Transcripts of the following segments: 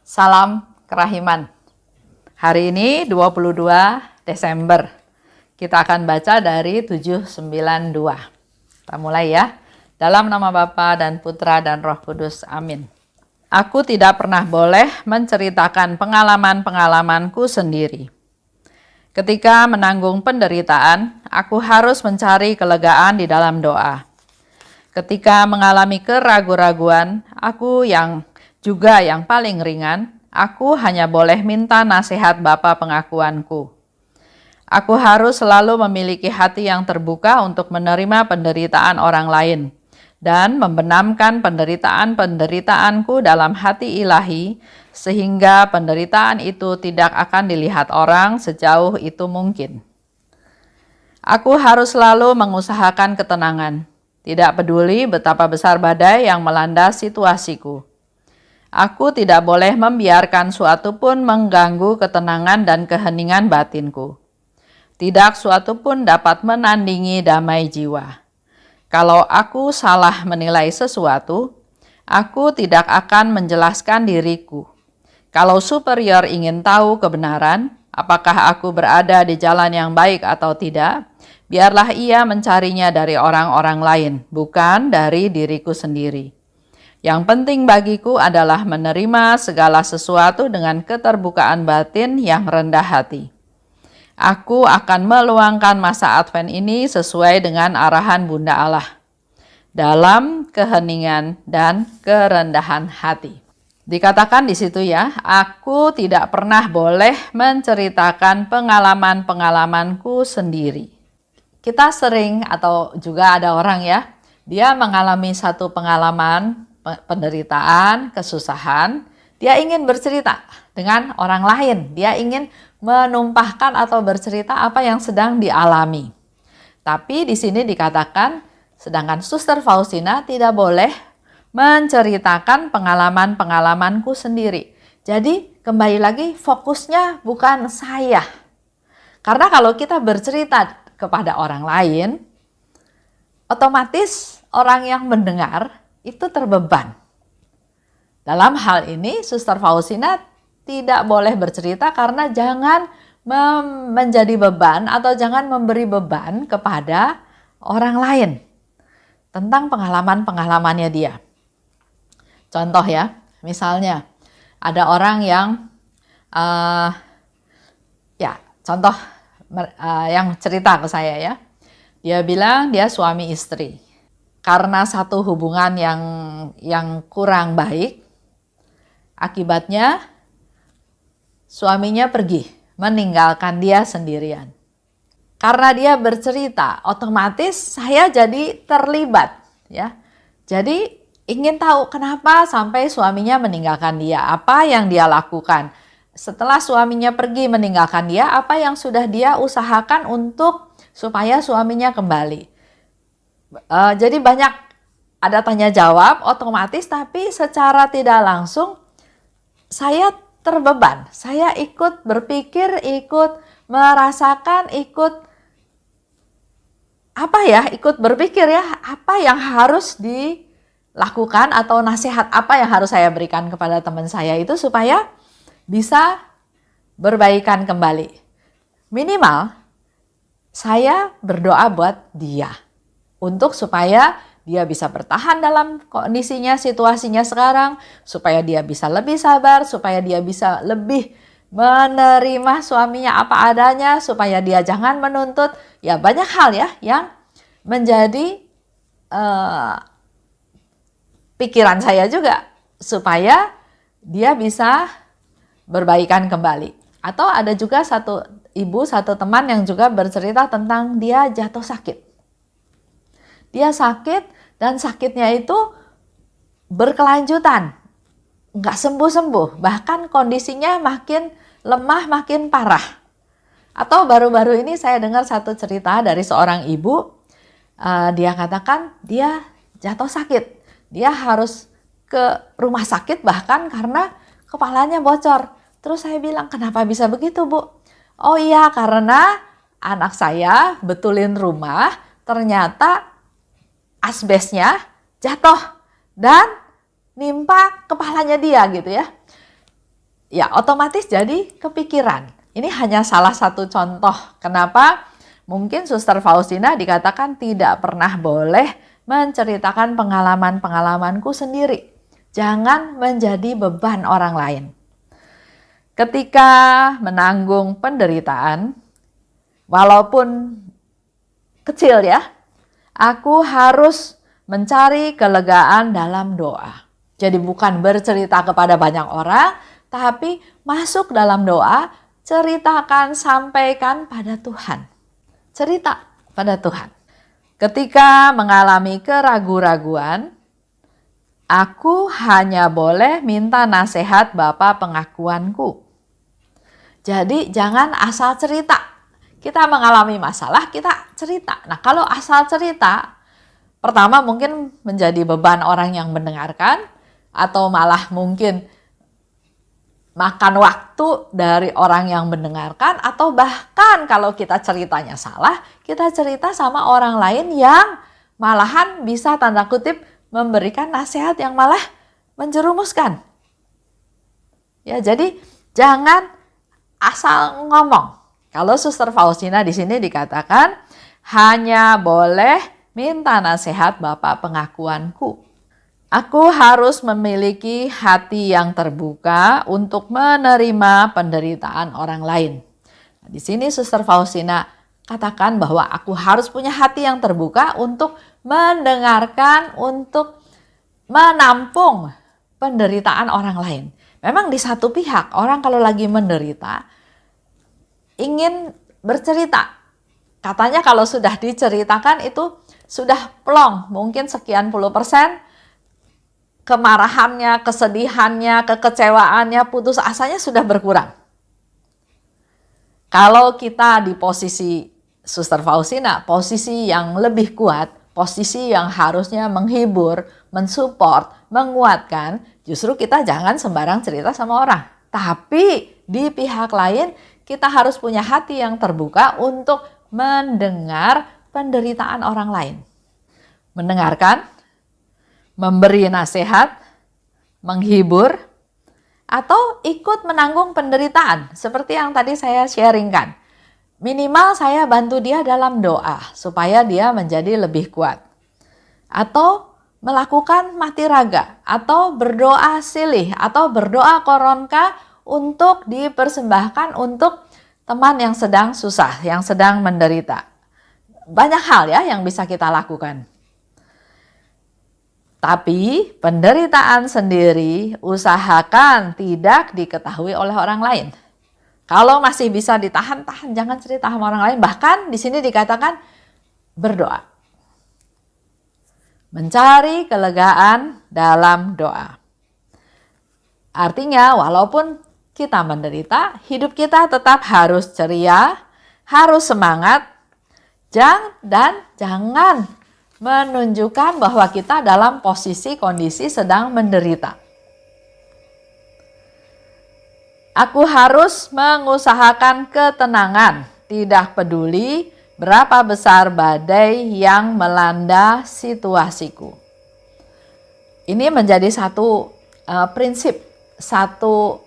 Salam kerahiman. Hari ini 22 Desember. Kita akan baca dari 792. Kita mulai ya. Dalam nama Bapa dan Putra dan Roh Kudus. Amin. Aku tidak pernah boleh menceritakan pengalaman-pengalamanku sendiri. Ketika menanggung penderitaan, aku harus mencari kelegaan di dalam doa. Ketika mengalami keraguan-raguan, aku yang paling ringan, aku hanya boleh minta nasihat Bapa pengakuanku. Aku harus selalu memiliki hati yang terbuka untuk menerima penderitaan orang lain dan membenamkan penderitaan-penderitaanku dalam hati ilahi sehingga penderitaan itu tidak akan dilihat orang sejauh itu mungkin. Aku harus selalu mengusahakan ketenangan, tidak peduli betapa besar badai yang melanda situasiku. Aku tidak boleh membiarkan suatu pun mengganggu ketenangan dan keheningan batinku. Tidak suatu pun dapat menandingi damai jiwa. Kalau aku salah menilai sesuatu, aku tidak akan menjelaskan diriku. Kalau superior ingin tahu kebenaran, apakah aku berada di jalan yang baik atau tidak, biarlah ia mencarinya dari orang-orang lain, bukan dari diriku sendiri. Yang penting bagiku adalah menerima segala sesuatu dengan keterbukaan batin yang rendah hati. Aku akan meluangkan masa Advent ini sesuai dengan arahan Bunda Allah, dalam keheningan dan kerendahan hati. Dikatakan di situ ya, aku tidak pernah boleh menceritakan pengalaman-pengalamanku sendiri. Kita sering atau juga ada orang ya, dia mengalami satu pengalaman penderitaan, kesusahan, dia ingin bercerita dengan orang lain. Dia ingin menumpahkan atau bercerita apa yang sedang dialami. Tapi di sini dikatakan, sedangkan Suster Faustina tidak boleh menceritakan pengalaman-pengalamanku sendiri. Jadi kembali lagi fokusnya bukan saya. Karena kalau kita bercerita kepada orang lain, otomatis orang yang mendengar itu terbeban. Dalam hal ini, Suster Faustina tidak boleh bercerita karena jangan menjadi beban atau jangan memberi beban kepada orang lain tentang pengalaman-pengalamannya dia. Contoh ya, misalnya ada orang yang yang cerita ke saya ya. Dia bilang dia suami istri. Karena satu hubungan yang kurang baik, akibatnya suaminya pergi, meninggalkan dia sendirian. Karena dia bercerita, otomatis saya jadi terlibat, ya. Jadi ingin tahu kenapa sampai suaminya meninggalkan dia, apa yang dia lakukan. Setelah suaminya pergi meninggalkan dia, apa yang sudah dia usahakan untuk supaya suaminya kembali. Jadi banyak ada tanya jawab otomatis, tapi secara tidak langsung saya terbeban. Saya ikut berpikir, ikut merasakan, ikut berpikir ya, apa yang harus dilakukan atau nasihat apa yang harus saya berikan kepada teman saya itu supaya bisa berbaikan kembali. Minimal saya berdoa buat dia. Untuk supaya dia bisa bertahan dalam kondisinya, situasinya sekarang, supaya dia bisa lebih sabar, supaya dia bisa lebih menerima suaminya apa adanya, supaya dia jangan menuntut. Ya banyak hal ya yang menjadi pikiran saya juga, supaya dia bisa berbaikan kembali. Atau ada juga satu teman yang juga bercerita tentang dia jatuh sakit. Dia sakit dan sakitnya itu berkelanjutan, nggak sembuh-sembuh, bahkan kondisinya makin lemah, makin parah. Atau baru-baru ini saya dengar satu cerita dari seorang ibu, dia katakan dia jatuh sakit, dia harus ke rumah sakit bahkan karena kepalanya bocor. Terus saya bilang, kenapa bisa begitu Bu? Oh iya, karena anak saya betulin rumah, ternyata asbesnya jatuh dan nimpa kepalanya dia gitu ya. ya otomatis jadi kepikiran. Ini hanya salah satu contoh kenapa mungkin Suster Faustina dikatakan tidak pernah boleh menceritakan pengalaman-pengalamanku sendiri. Jangan menjadi beban orang lain. Ketika menanggung penderitaan, walaupun kecil ya, aku harus mencari kelegaan dalam doa. Jadi bukan bercerita kepada banyak orang, tapi masuk dalam doa, ceritakan, sampaikan pada Tuhan. Cerita pada Tuhan. Ketika mengalami keraguan-raguan, aku hanya boleh minta nasihat Bapa pengakuanku. Jadi jangan asal cerita. Kita mengalami masalah, kita cerita. Nah, kalau asal cerita, pertama mungkin menjadi beban orang yang mendengarkan, atau malah mungkin makan waktu dari orang yang mendengarkan, atau bahkan kalau kita ceritanya salah, kita cerita sama orang lain yang malahan bisa tanda kutip memberikan nasihat yang malah menjerumuskan. Ya, jadi jangan asal ngomong. Kalau Suster Faustina di sini dikatakan hanya boleh minta nasihat Bapa pengakuanku. Aku harus memiliki hati yang terbuka untuk menerima penderitaan orang lain. Nah, di sini Suster Faustina katakan bahwa aku harus punya hati yang terbuka untuk mendengarkan, untuk menampung penderitaan orang lain. Memang di satu pihak orang kalau lagi menderita ingin bercerita. Katanya kalau sudah diceritakan itu sudah plong, mungkin sekian puluh persen kemarahannya, kesedihannya, kekecewaannya, putus asanya sudah berkurang. Kalau kita di posisi Suster Faustina, posisi yang lebih kuat, posisi yang harusnya menghibur, mensupport, menguatkan, justru kita jangan sembarang cerita sama orang. Tapi di pihak lain kita harus punya hati yang terbuka untuk mendengar penderitaan orang lain. Mendengarkan, memberi nasihat, menghibur, atau ikut menanggung penderitaan. Seperti yang tadi saya sharingkan. Minimal saya bantu dia dalam doa supaya dia menjadi lebih kuat. Atau melakukan mati raga, atau berdoa silih, atau berdoa koronka untuk dipersembahkan untuk teman yang sedang susah, yang sedang menderita. Banyak hal ya yang bisa kita lakukan. Tapi penderitaan sendiri usahakan tidak diketahui oleh orang lain. Kalau masih bisa ditahan, tahan, jangan cerita sama orang lain. Bahkan di sini dikatakan berdoa. Mencari kelegaan dalam doa. Artinya walaupun kita menderita, hidup kita tetap harus ceria, harus semangat, dan jangan menunjukkan bahwa kita dalam posisi kondisi sedang menderita. Aku harus mengusahakan ketenangan, tidak peduli berapa besar badai yang melanda situasiku. Ini menjadi satu prinsip, satu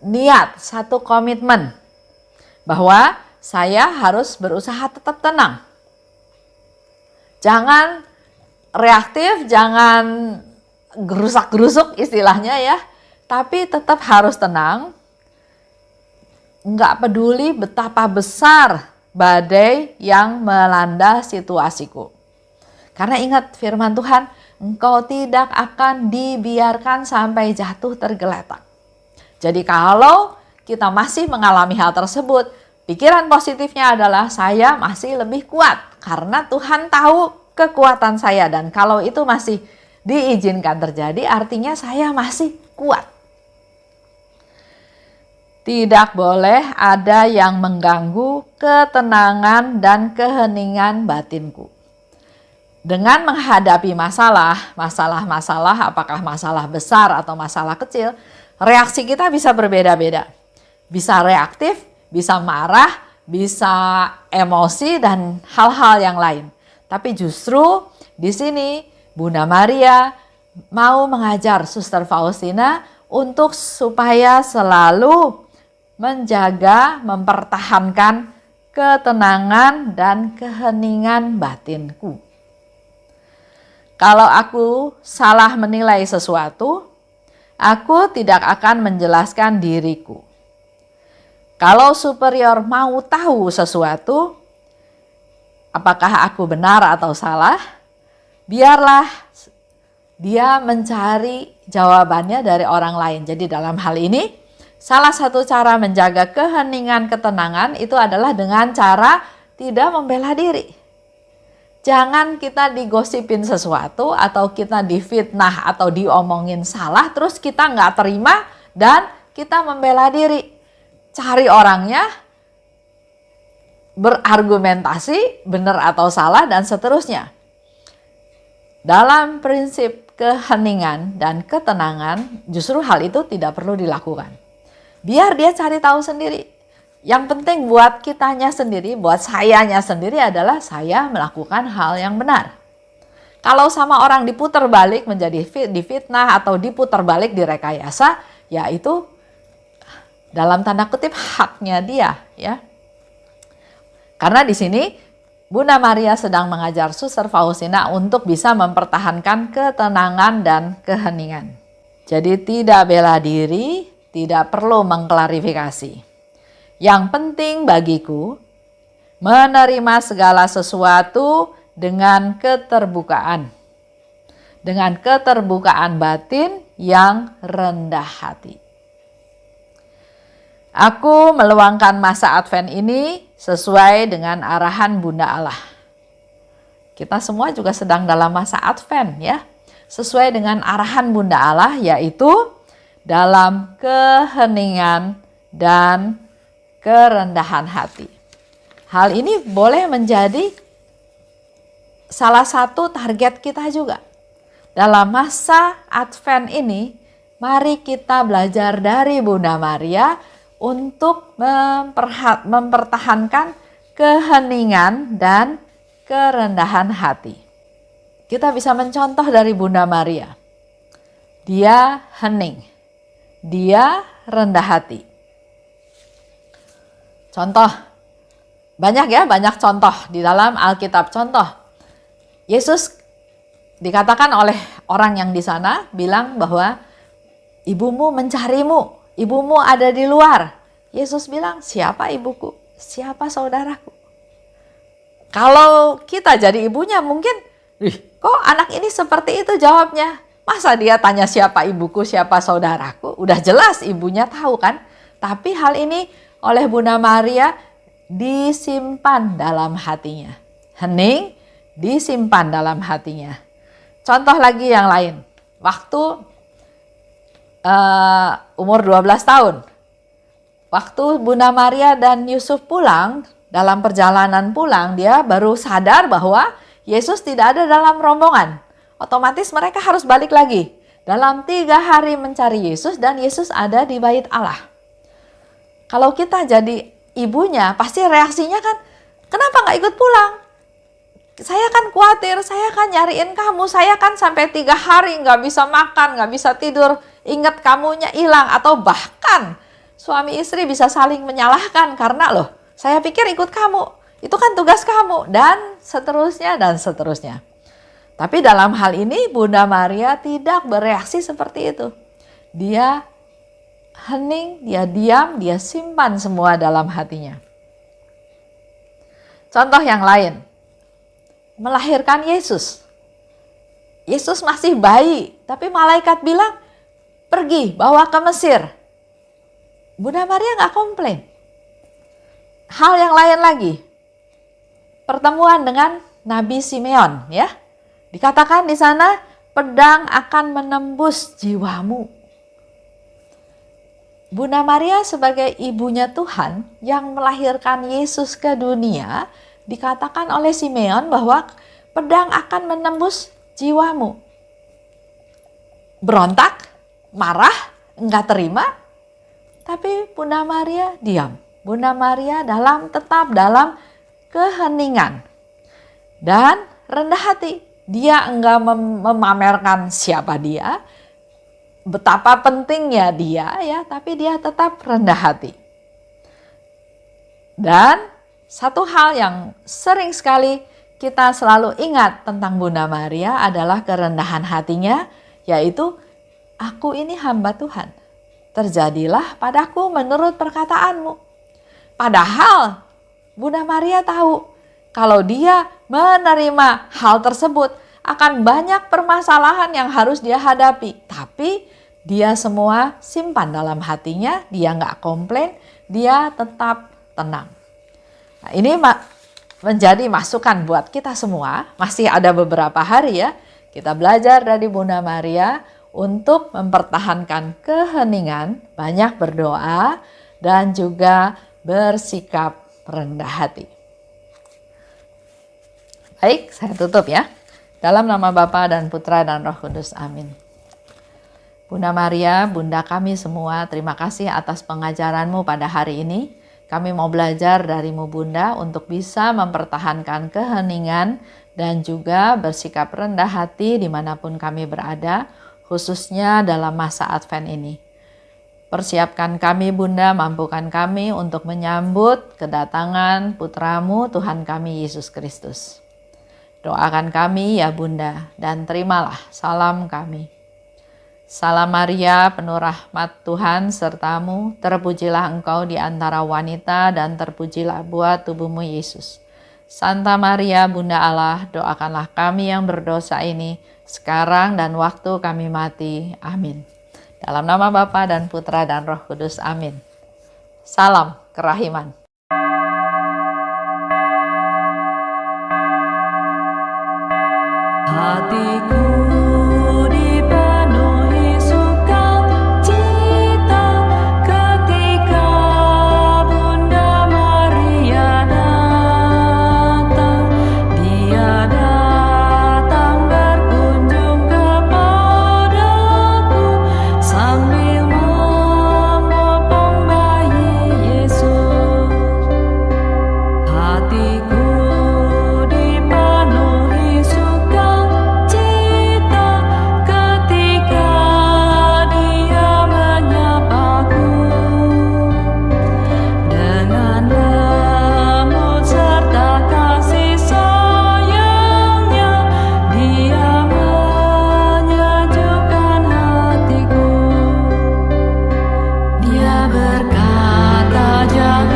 niat, satu komitmen bahwa saya harus berusaha tetap tenang. Jangan reaktif, jangan gerusak-gerusuk istilahnya ya, tapi tetap harus tenang. Nggak peduli betapa besar badai yang melanda situasiku. Karena ingat firman Tuhan, engkau tidak akan dibiarkan sampai jatuh tergeletak. Jadi kalau kita masih mengalami hal tersebut, pikiran positifnya adalah saya masih lebih kuat. Karena Tuhan tahu kekuatan saya, dan kalau itu masih diizinkan terjadi artinya saya masih kuat. Tidak boleh ada yang mengganggu ketenangan dan keheningan batinku. Dengan menghadapi masalah-masalah, apakah masalah besar atau masalah kecil, reaksi kita bisa berbeda-beda. Bisa reaktif, bisa marah, bisa emosi, dan hal-hal yang lain. Tapi justru di sini Bunda Maria mau mengajar Suster Faustina untuk supaya selalu menjaga, mempertahankan ketenangan dan keheningan batinku. Kalau aku salah menilai sesuatu, aku tidak akan menjelaskan diriku. Kalau superior mau tahu sesuatu, apakah aku benar atau salah, biarlah dia mencari jawabannya dari orang lain. Jadi dalam hal ini, salah satu cara menjaga keheningan, ketenangan itu adalah dengan cara tidak membela diri. Jangan kita digosipin sesuatu atau kita difitnah atau diomongin salah, terus kita nggak terima dan kita membela diri. Cari orangnya, berargumentasi benar atau salah dan seterusnya. Dalam prinsip keheningan dan ketenangan, justru hal itu tidak perlu dilakukan. Biar dia cari tahu sendiri. Yang penting buat kitanya sendiri, buat sayanya sendiri adalah saya melakukan hal yang benar. Kalau sama orang diputar balik menjadi difitnah atau diputar balik direkayasa, ya itu dalam tanda kutip haknya dia, ya. Karena di sini Bunda Maria sedang mengajar Suster Faustina untuk bisa mempertahankan ketenangan dan keheningan. Jadi tidak bela diri, tidak perlu mengklarifikasi. Yang penting bagiku menerima segala sesuatu dengan keterbukaan. Dengan keterbukaan batin yang rendah hati. Aku meluangkan masa Advent ini sesuai dengan arahan Bunda Allah. Kita semua juga sedang dalam masa Advent, ya. Sesuai dengan arahan Bunda Allah, yaitu dalam keheningan dan kerendahan hati. Hal ini boleh menjadi salah satu target kita juga. Dalam masa Advent ini, mari kita belajar dari Bunda Maria untuk mempertahankan keheningan dan kerendahan hati. Kita bisa mencontoh dari Bunda Maria. Dia hening, dia rendah hati. Contoh, banyak ya, banyak contoh di dalam Alkitab. Contoh, Yesus dikatakan oleh orang yang di sana bilang bahwa ibumu mencarimu. Ibumu ada di luar. Yesus bilang, siapa ibuku? Siapa saudaraku? Kalau kita jadi ibunya mungkin, kok anak ini seperti itu jawabnya? Masa dia tanya siapa ibuku, siapa saudaraku? Udah jelas ibunya tahu kan? Tapi hal ini oleh Bunda Maria disimpan dalam hatinya. Hening, disimpan dalam hatinya. Contoh lagi yang lain. Waktu umur 12 tahun. Waktu Bunda Maria dan Yusuf pulang, dalam perjalanan pulang, dia baru sadar bahwa Yesus tidak ada dalam rombongan. Otomatis mereka harus balik lagi. Dalam 3 hari mencari Yesus dan Yesus ada di bait Allah. Kalau kita jadi ibunya, pasti reaksinya kan, kenapa nggak ikut pulang? Saya kan khawatir, saya kan nyariin kamu, saya kan sampai 3 hari nggak bisa makan, nggak bisa tidur, ingat kamunya hilang, atau bahkan suami istri bisa saling menyalahkan karena loh, saya pikir ikut kamu, itu kan tugas kamu, dan seterusnya dan seterusnya. Tapi dalam hal ini Bunda Maria tidak bereaksi seperti itu. Dia hening, dia diam, dia simpan semua dalam hatinya. Contoh yang lain, melahirkan Yesus. Yesus masih bayi, tapi malaikat bilang, pergi, bawa ke Mesir. Bunda Maria nggak komplain. Hal yang lain lagi, pertemuan dengan Nabi Simeon, ya. Dikatakan di sana, pedang akan menembus jiwamu. Bunda Maria sebagai ibunya Tuhan yang melahirkan Yesus ke dunia, dikatakan oleh Simeon bahwa pedang akan menembus jiwamu. Berontak, marah, enggak terima, tapi Bunda Maria diam. Bunda Maria tetap dalam keheningan dan rendah hati. Dia enggak memamerkan siapa dia. betapa pentingnya dia ya, tapi dia tetap rendah hati. Dan satu hal yang sering sekali kita selalu ingat tentang Bunda Maria adalah kerendahan hatinya, yaitu aku ini hamba Tuhan. Terjadilah padaku menurut perkataanmu. Padahal Bunda Maria tahu kalau dia menerima hal tersebut akan banyak permasalahan yang harus dia hadapi. Tapi dia semua simpan dalam hatinya, dia nggak komplain, dia tetap tenang. Nah, ini menjadi masukan buat kita semua. Masih ada beberapa hari ya, kita belajar dari Bunda Maria untuk mempertahankan keheningan, banyak berdoa, dan juga bersikap rendah hati. Baik, saya tutup ya. Dalam nama Bapa dan Putra dan Roh Kudus. Amin. Bunda Maria, Bunda kami semua, terima kasih atas pengajaran-Mu pada hari ini. Kami mau belajar dari-Mu Bunda untuk bisa mempertahankan keheningan dan juga bersikap rendah hati dimanapun kami berada, khususnya dalam masa Advent ini. Persiapkan kami Bunda, mampukan kami untuk menyambut kedatangan Putra-Mu Tuhan kami Yesus Kristus. Doakan kami ya Bunda, dan terimalah salam kami. Salam Maria, penuh rahmat Tuhan sertamu, terpujilah engkau di antara wanita dan terpujilah buah tubuhmu Yesus. Santa Maria, Bunda Allah, doakanlah kami yang berdosa ini, sekarang dan waktu kami mati. Amin. Dalam nama Bapa dan Putra dan Roh Kudus. Amin. Salam kerahiman. Hatiku dipenuhi sukacita ketika Bunda Maria datang. Dia datang berkunjung kepadaku sambil memopong bayi Yesus. Hatiku dipenuhi sukacita ketika Dia menyapaku. Dengan lembut serta kasih sayangnya, Dia menyejukkan hatiku. Dia berkata, jangan